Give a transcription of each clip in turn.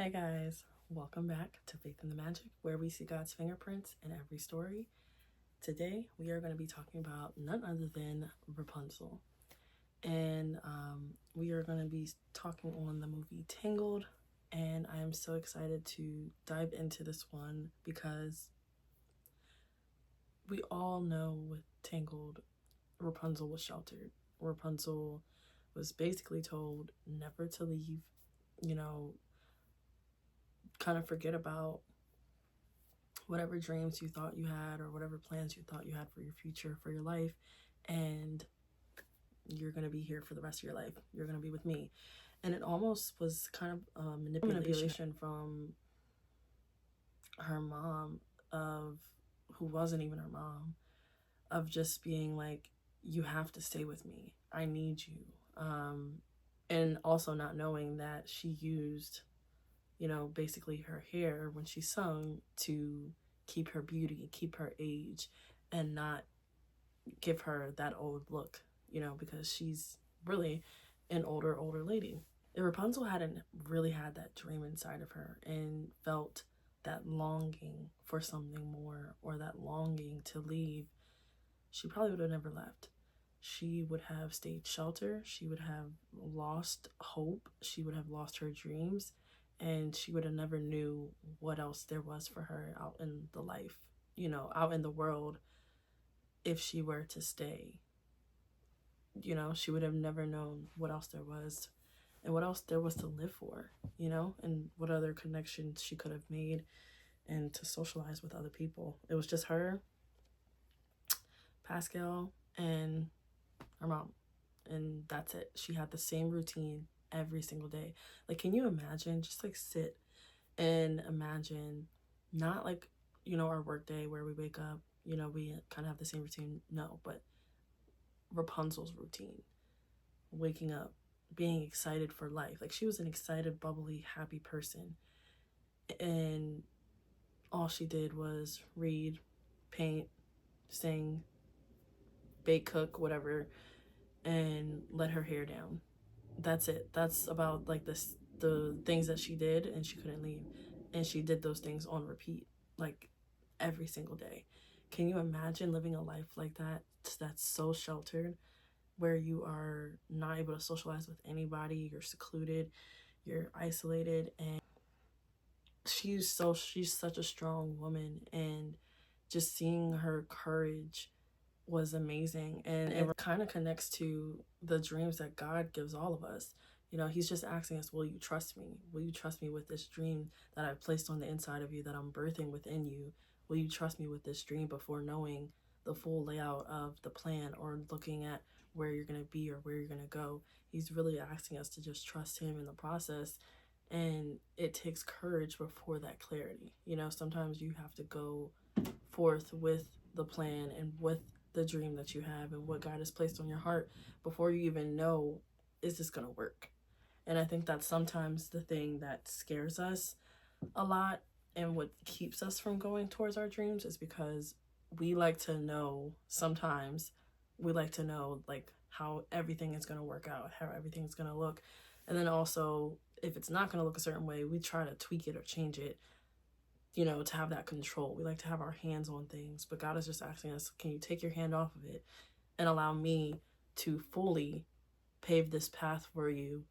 Hey guys, welcome back to Faith in the Magic, where we see God's fingerprints in every story. Today, we are going to be talking about none other than Rapunzel. And we are going to be talking on the movie Tangled. And I am so excited to dive into this one because we all know with Tangled, Rapunzel was sheltered. Rapunzel was basically told never to leave, kind of forget about whatever dreams you thought you had or whatever plans you thought you had for your future, for your life, and you're going to be here for the rest of your life. You're going to be with me. And it almost was kind of a manipulation from her mom, of who wasn't even her mom, of just being like, you have to stay with me. I need you. And also not knowing that she used, basically her hair when she sung to keep her beauty, keep her age, and not give her that old look, because she's really an older lady. And Rapunzel hadn't really had that dream inside of her and felt that longing for something more, or that longing to leave, she probably would have never left. She would have stayed sheltered. She would have lost hope. She would have lost her dreams, and she would have never knew what else there was for her out in the life, out in the world. If she were to stay, she would have never known what else there was and what else there was to live for, and what other connections she could have made and to socialize with other people. It was just her, Pascal, and her mom, and that's it. She had the same routine every single day. Like, can you imagine? Just like sit and imagine, not like, our work day where we wake up, we kind of have the same routine. No, but Rapunzel's routine, waking up, being excited for life. Like, she was an excited, bubbly, happy person, and all she did was read, paint, sing, bake, cook, whatever, and let her hair down. That's it. That's about like the things that she did, and she couldn't leave. And she did those things on repeat, like every single day. Can you imagine living a life like that, that's so sheltered, where you are not able to socialize with anybody, you're secluded, you're isolated? And she's such a strong woman, and just seeing her courage was amazing. And it kind of connects to the dreams that God gives all of us. He's just asking us, will you trust me? Will you trust me with this dream that I've placed on the inside of you, that I'm birthing within you? Will you trust me with this dream before knowing the full layout of the plan, or looking at where you're going to be or where you're going to go? He's really asking us to just trust him in the process. And it takes courage before that clarity. Sometimes you have to go forth with the plan and with the dream that you have and what God has placed on your heart before you even know, is this going to work? And I think that's sometimes the thing that scares us a lot, and what keeps us from going towards our dreams, is because we like to know, sometimes we like to know like how everything is going to work out, how everything's going to look. And then also, if it's not going to look a certain way, we try to tweak it or change it, to have that control. We like to have our hands on things, but God is just asking us, can you take your hand off of it and allow me to fully pave this path for you,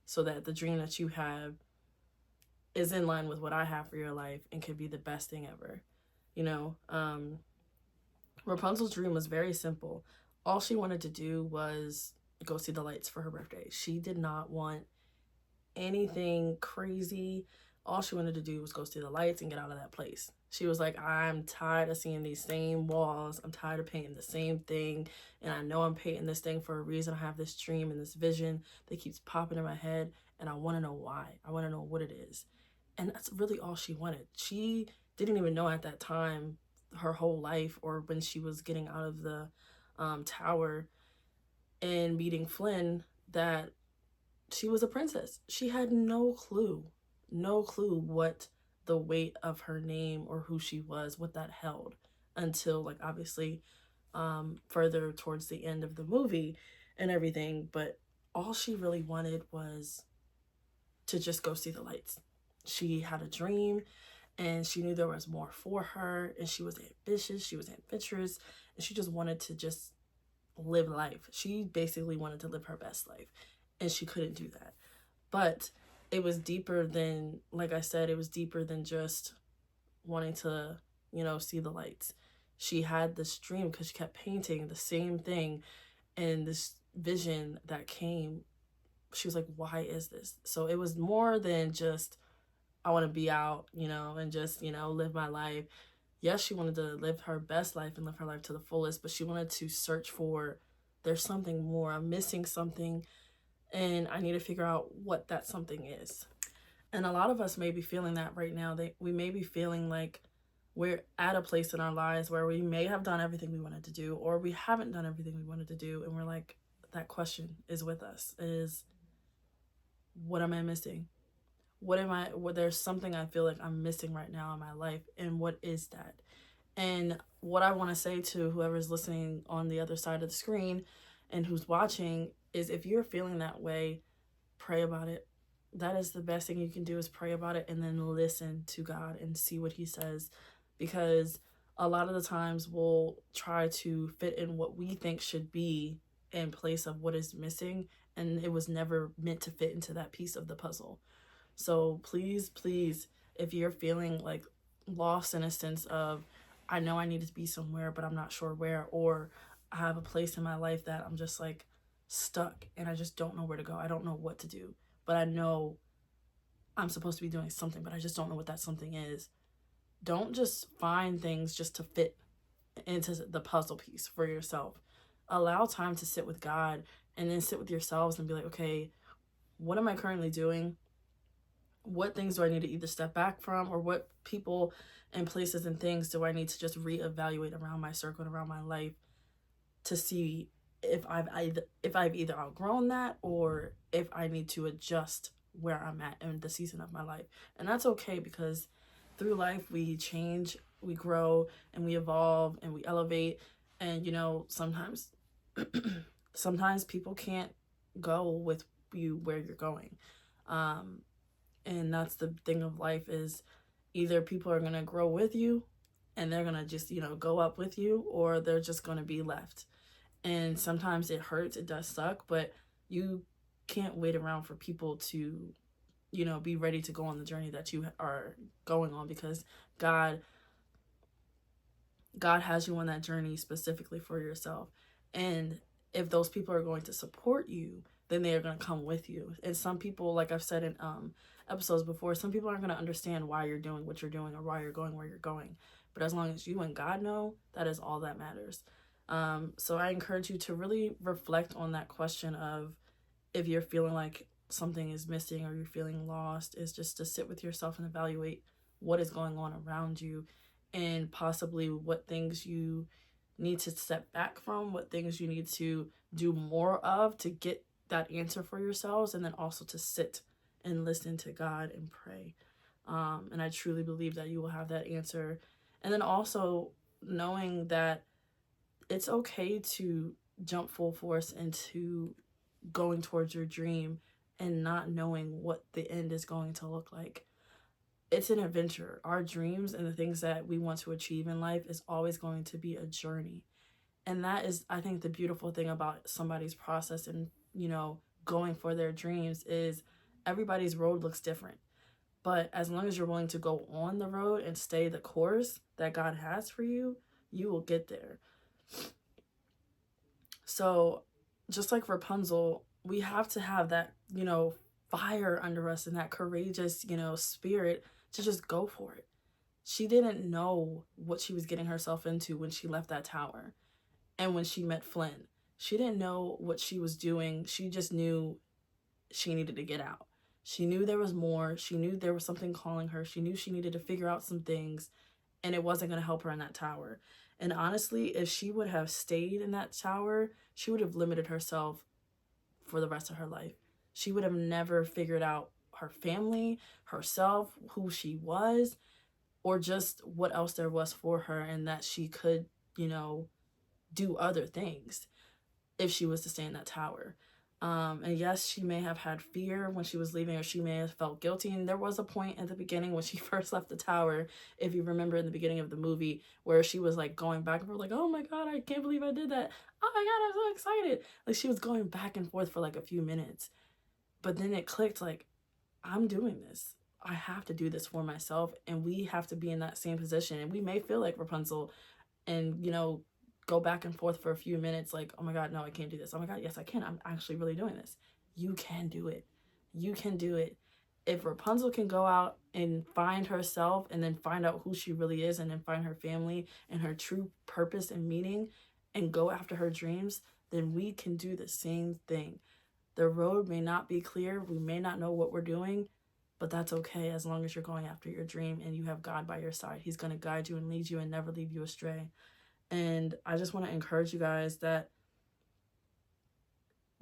so that the dream that you have is in line with what I have for your life and could be the best thing ever. Rapunzel's dream was very simple. All she wanted to do was go see the lights for her birthday. She did not want anything crazy. All she wanted to do was go see the lights and get out of that place. She was like, I'm tired of seeing these same walls. I'm tired of painting the same thing. And I know I'm painting this thing for a reason. I have this dream and this vision that keeps popping in my head. And I want to know why. I want to know what it is. And that's really all she wanted. She didn't even know at that time, her whole life, or when she was getting out of the tower and meeting Flynn, that she was a princess. She had no clue what the weight of her name or who she was, what that held, until like obviously further towards the end of the movie and everything. But all she really wanted was to just go see the lights. She had a dream and she knew there was more for her, and she was ambitious, she was adventurous, and she just wanted to just live life. She basically wanted to live her best life, and she couldn't do that. But it was deeper than, like I said, it was deeper than just wanting to, see the lights. She had this dream because she kept painting the same thing, and this vision that came, she was like, why is this? So it was more than just, I want to be out, and just, live my life. Yes, she wanted to live her best life and live her life to the fullest, but she wanted to search for, there's something more. I'm missing something, and I need to figure out what that something is. And a lot of us may be feeling that right now. We may be feeling like we're at a place in our lives where we may have done everything we wanted to do, or we haven't done everything we wanted to do. And we're like, that question is with us, is, what am I missing? There's something I feel like I'm missing right now in my life. And what is that? And what I want to say to whoever's listening on the other side of the screen and who's watching is, if you're feeling that way, pray about it. That is the best thing you can do, is pray about it and then listen to God and see what he says. Because a lot of the times we'll try to fit in what we think should be in place of what is missing, and it was never meant to fit into that piece of the puzzle. So please, please, if you're feeling like lost in a sense of, I know I need to be somewhere, but I'm not sure where, or I have a place in my life that I'm just like stuck and I just don't know where to go. I don't know what to do, but I know I'm supposed to be doing something, but I just don't know what that something is. Don't just find things just to fit into the puzzle piece for yourself. Allow time to sit with God, and then sit with yourselves and be like, okay, what am I currently doing? What things do I need to either step back from, or what people and places and things do I need to just reevaluate around my circle and around my life to see if I've either outgrown that, or if I need to adjust where I'm at in the season of my life. And that's okay, because through life we change, we grow, and we evolve, and we elevate. And sometimes sometimes people can't go with you where you're going. And that's the thing of life, is either people are going to grow with you and they're going to just, go up with you, or they're just going to be left. And sometimes it hurts, it does suck, but you can't wait around for people to, be ready to go on the journey that you are going on, because God has you on that journey specifically for yourself. And if those people are going to support you, then they are going to come with you. And some people, like I've said in episodes before, some people aren't going to understand why you're doing what you're doing, or why you're going where you're going. But as long as you and God know, that is all that matters. So I encourage you to really reflect on that question of, if you're feeling like something is missing or you're feeling lost, is just to sit with yourself and evaluate what is going on around you, and possibly what things you need to step back from, what things you need to do more of to get that answer for yourselves, and then also to sit and listen to God and pray. And I truly believe that you will have that answer. And then also knowing that it's okay to jump full force into going towards your dream and not knowing what the end is going to look like. It's an adventure. Our dreams and the things that we want to achieve in life is always going to be a journey. And that is, I think, the beautiful thing about somebody's process and, going for their dreams, is everybody's road looks different. But as long as you're willing to go on the road and stay the course that God has for you, you will get there. So just like Rapunzel, we have to have that, fire under us, and that courageous, spirit to just go for it. She didn't know what she was getting herself into when she left that tower. And when she met Flynn, she didn't know what she was doing. She just knew she needed to get out. She knew there was more. She knew there was something calling her. She knew she needed to figure out some things, and it wasn't going to help her in that tower. And honestly, if she would have stayed in that tower, she would have limited herself for the rest of her life. She would have never figured out her family, herself, who she was, or just what else there was for her, and that she could, do other things if she was to stay in that tower. And yes, she may have had fear when she was leaving, or she may have felt guilty. And there was a point at the beginning when she first left the tower, if you remember in the beginning of the movie, where she was like going back and forth, like, oh my God, I can't believe I did that. Oh my God, I'm so excited. Like she was going back and forth for like a few minutes. But then it clicked, like, I'm doing this. I have to do this for myself. And we have to be in that same position. And we may feel like Rapunzel and, go back and forth for a few minutes, like, oh my God, no, I can't do this. Oh my God, yes, I can. I'm actually really doing this. You can do it. You can do it. If Rapunzel can go out and find herself and then find out who she really is and then find her family and her true purpose and meaning and go after her dreams, then we can do the same thing. The road may not be clear. We may not know what we're doing, but that's okay as long as you're going after your dream and you have God by your side. He's going to guide you and lead you and never leave you astray. And I just want to encourage you guys that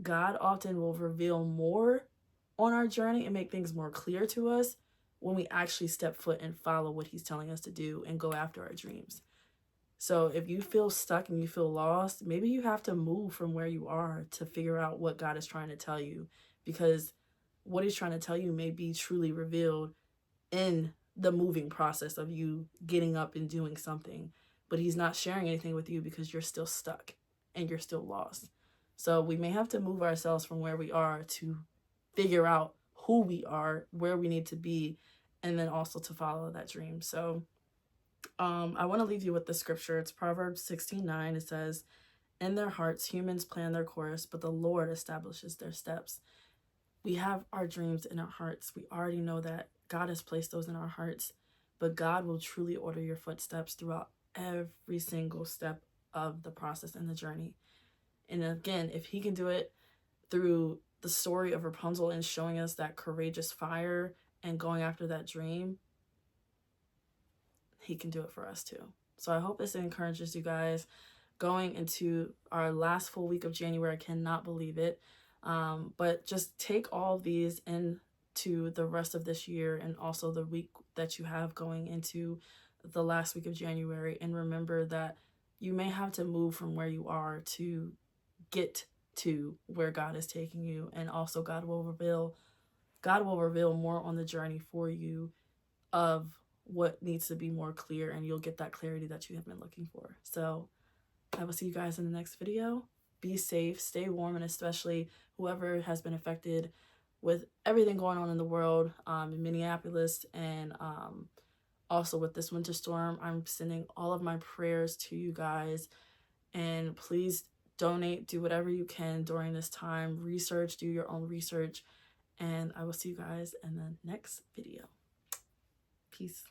God often will reveal more on our journey and make things more clear to us when we actually step foot and follow what he's telling us to do and go after our dreams. So if you feel stuck and you feel lost, maybe you have to move from where you are to figure out what God is trying to tell you, because what he's trying to tell you may be truly revealed in the moving process of you getting up and doing something, but he's not sharing anything with you because you're still stuck and you're still lost. So we may have to move ourselves from where we are to figure out who we are, where we need to be, and then also to follow that dream. So I want to leave you with the scripture. It's Proverbs 16:9. It says, in their hearts, humans plan their course, but the Lord establishes their steps. We have our dreams in our hearts. We already know that God has placed those in our hearts, but God will truly order your footsteps throughout every single step of the process and the journey. And again, if he can do it through the story of Rapunzel and showing us that courageous fire and going after that dream, he can do it for us too. So I hope this encourages you guys going into our last full week of January. I cannot believe it. But just take all of these into the rest of this year and also the week that you have going into the last week of January. And remember that you may have to move from where you are to get to where God is taking you. And also God will reveal more on the journey for you of what needs to be more clear, and you'll get that clarity that you have been looking for. So I will see you guys in the next video. Be safe, stay warm, and especially whoever has been affected with everything going on in the world, in Minneapolis, and also with this winter storm. I'm sending all of my prayers to you guys, and please donate, do whatever you can during this time. Research, do your own research, and I will see you guys in the next video. Peace.